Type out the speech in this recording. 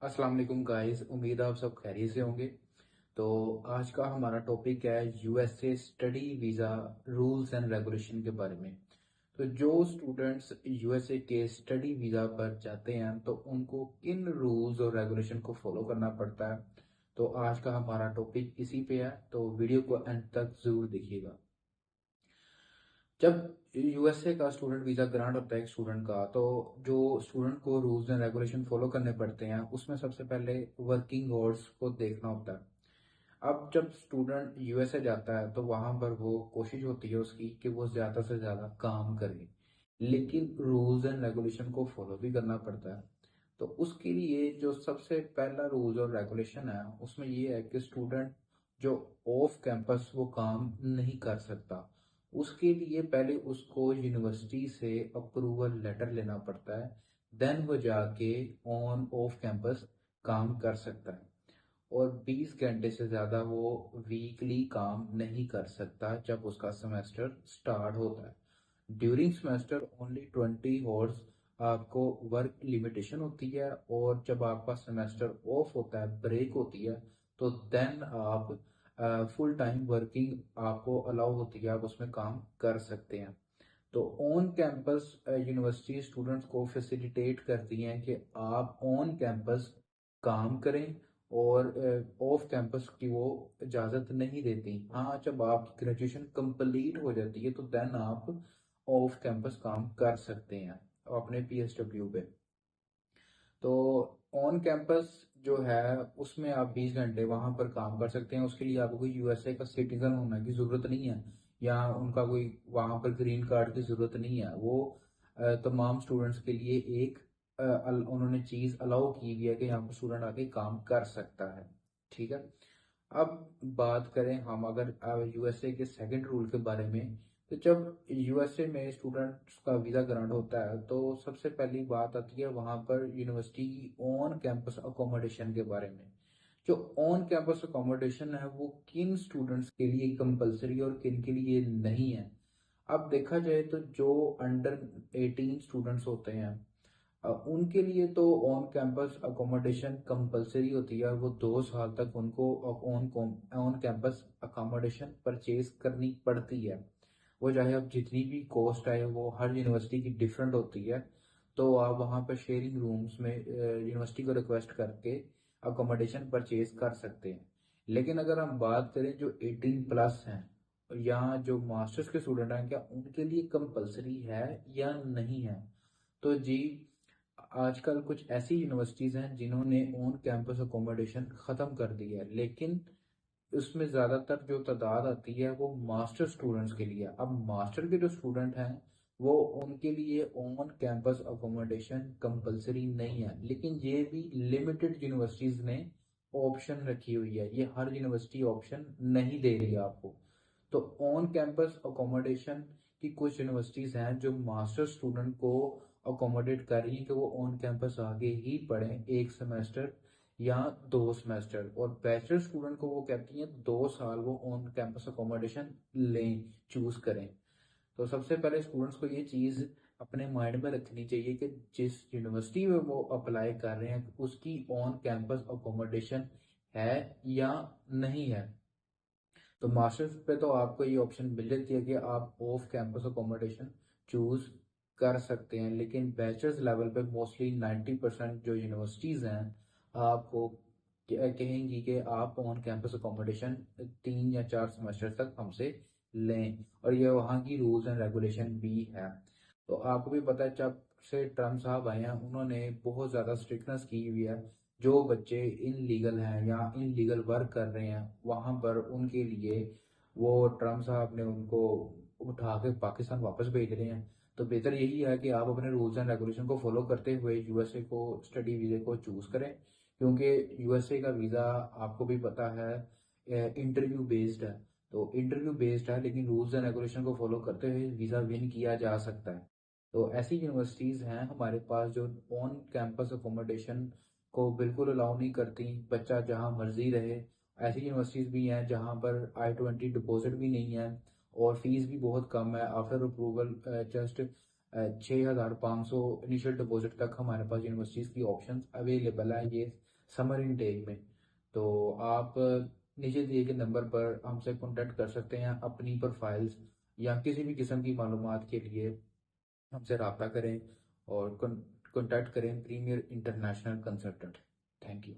अस्सलाम वालेकुम गाइस। उम्मीद है आप सब खैरियत से होंगे। तो आज का हमारा टॉपिक है USA study visa rules and regulation के बारे में। तो जो स्टूडेंट्स यूएसए के स्टडी वीज़ा पर जाते हैं तो उनको किन रूल्स और रेगुलेशन को फॉलो करना पड़ता है। तो आज का हमारा टॉपिक इसी पे है, तो वीडियो को एंड तक ज़रूर देखिएगा। जब यूएसए का स्टूडेंट वीज़ा ग्रांट होता है एक स्टूडेंट का, तो जो स्टूडेंट को रूल्स एंड रेगुलेशन फॉलो करने पड़ते हैं उसमें सबसे पहले वर्किंग आवर्स को देखना होता है। अब जब स्टूडेंट यूएसए जाता है तो वहां पर वो कोशिश होती है उसकी कि वो ज्यादा से ज्यादा काम करे, लेकिन रूल्स एंड रेगुलेशन को फॉलो भी करना पड़ता है। तो उसके लिए जो सबसे पहला रूल्स और रेगुलेशन है उसमें ये है कि स्टूडेंट जो ऑफ कैंपस वो काम नहीं कर सकता। उसके लिए पहले उसको यूनिवर्सिटी से अप्रूवल लेटर लेना पड़ता है, देन वो जाके ऑन ऑफ कैंपस काम कर सकता है। और 20 घंटे से ज़्यादा वो वीकली काम नहीं कर सकता जब उसका सेमेस्टर स्टार्ट होता है। ड्यूरिंग सेमेस्टर ओनली 20 आवर्स आपको वर्क लिमिटेशन होती है, और जब आपका सेमेस्टर ऑफ होता है, ब्रेक होती है, तो देन आप फुल टाइम वर्किंग आपको अलाउ होती है, आप उसमें काम कर सकते हैं। तो ऑन कैंपस यूनिवर्सिटी स्टूडेंट्स को फैसिलिटेट करती हैं कि आप ऑन कैंपस काम करें, और ऑफ कैंपस की वो इजाज़त नहीं देती। हाँ, जब आपकी ग्रेजुएशन कंप्लीट हो जाती है तो देन आप ऑफ कैंपस काम कर सकते हैं अपने पीएसडब्ल्यू पे। तो ऑन कैंपस जो है उसमें आप 20 घंटे वहां पर काम कर सकते हैं। उसके लिए आपको कोई यूएसए का सिटीजन होने की जरूरत नहीं है, या उनका कोई वहां पर ग्रीन कार्ड की जरूरत नहीं है। वो तमाम स्टूडेंट्स के लिए एक उन्होंने चीज अलाउ की हुई है कि यहाँ पर स्टूडेंट आके काम कर सकता है। ठीक है। अब बात करें हम अगर यूएसए के सेकंड रूल के बारे में, तो जब यूएसए में स्टूडेंट्स का वीजा ग्रांट होता है तो सबसे पहली बात आती है वहां पर यूनिवर्सिटी की ऑन कैंपस अकोमोडेशन के बारे में। जो ऑन कैंपस अकोमोडेशन है वो किन स्टूडेंट्स के लिए कंपलसरी और किन के लिए नहीं है। अब देखा जाए तो जो अंडर 18 स्टूडेंट्स होते हैं, उनके लिए तो ऑन कैंपस अकोमोडेशन कंपलसरी होती है, और वो 2 साल तक उनको on on campus accommodation purchase करनी पड़ती है। वो चाहे अब जितनी भी कॉस्ट आए, वो हर यूनिवर्सिटी की डिफरेंट होती है। तो आप वहाँ पर शेयरिंग रूम्स में यूनिवर्सिटी को रिक्वेस्ट करके अकोमोडेशन परचेज कर सकते हैं। लेकिन अगर हम बात करें जो 18+ हैं या जो मास्टर्स के स्टूडेंट हैं, क्या उनके लिए कंपलसरी है या नहीं है। तो जी, आजकल कुछ ऐसी यूनिवर्सिटीज हैं जिन्होंने ऑन कैंपस अकोमोडेशन खत्म कर दी है, लेकिन उसमें ज्यादातर जो तादाद आती है वो मास्टर स्टूडेंट्स के लिए। अब मास्टर के जो स्टूडेंट हैं वो उनके लिए ऑन कैंपस अकोमोडेशन कंपलसरी नहीं है, लेकिन ये भी लिमिटेड यूनिवर्सिटीज ने ऑप्शन रखी हुई है, ये हर यूनिवर्सिटी ऑप्शन नहीं दे रही है आपको। तो ऑन कैंपस अकोमोडेशन की कुछ यूनिवर्सिटीज हैं जो मास्टर स्टूडेंट को अकोमोडेट कर रही हैं कि वो ऑन कैंपस आगे ही पढ़ें 1 सेमेस्टर या 2 सेमेस्टर, और बैचलर स्टूडेंट को वो कहती हैं 2 साल वो ऑन कैंपस अकोमोडेशन लें, चूज करें। तो सबसे पहले स्टूडेंट्स को ये चीज अपने माइंड में रखनी चाहिए कि जिस यूनिवर्सिटी में वो अप्लाई कर रहे हैं उसकी ऑन कैंपस अकोमोडेशन है या नहीं है। तो मास्टर्स पे तो आपको ये ऑप्शन मिल जाती है कि आप ऑफ कैंपस अकोमोडेशन चूज कर सकते हैं, लेकिन बैचलर्स लेवल पे मोस्टली 90% जो यूनिवर्सिटीज हैं आपको कहेंगी कि आप ऑन कैंपस अकोमोडेशन 3 या 4 सेमेस्टर तक हमसे लें, और ये वहाँ की रूल्स एंड रेगुलेशन भी है। तो आपको भी पता है जब से ट्रम्प साहब आए हैं उन्होंने बहुत ज़्यादा स्ट्रिक्टनेस की हुई है। जो बच्चे इनलीगल हैं या इनलीगल वर्क कर रहे हैं वहां पर उनके लिए वो ट्रम्प साहब ने उनको उठा के पाकिस्तान वापस भेज रहे हैं। तो बेहतर यही है कि आप अपने रूल्स एंड रेगुलेशन को फॉलो करते हुए यूएसए को स्टडी वीजे को चूज करें, क्योंकि यूएसए का वीजा आपको भी पता है इंटरव्यू बेस्ड है। तो इंटरव्यू बेस्ड है, लेकिन रूल्स एंड रेगुलेशन को फॉलो करते हुए वीजा विन किया जा सकता है। तो ऐसी यूनिवर्सिटीज हैं हमारे पास जो ऑन कैंपस अकोमोडेशन को बिल्कुल अलाउ नहीं करती, बच्चा जहां मर्जी रहे। ऐसी यूनिवर्सिटीज भी हैं जहां पर I-20 डिपॉजिट भी नहीं है, और फीस भी बहुत कम है। After approval just 6,500 initial deposit तक हमारे पास यूनिवर्सिटीज की ऑप्शंस अवेलेबल है। ये समर इनटेक में। तो आप नीचे दिए गए नंबर पर हमसे कांटेक्ट कर सकते हैं अपनी प्रोफाइल्स या किसी भी किस्म की मालूमात के लिए हमसे रब्ता करें और कांटेक्ट करें premiere international consultant. Thank you.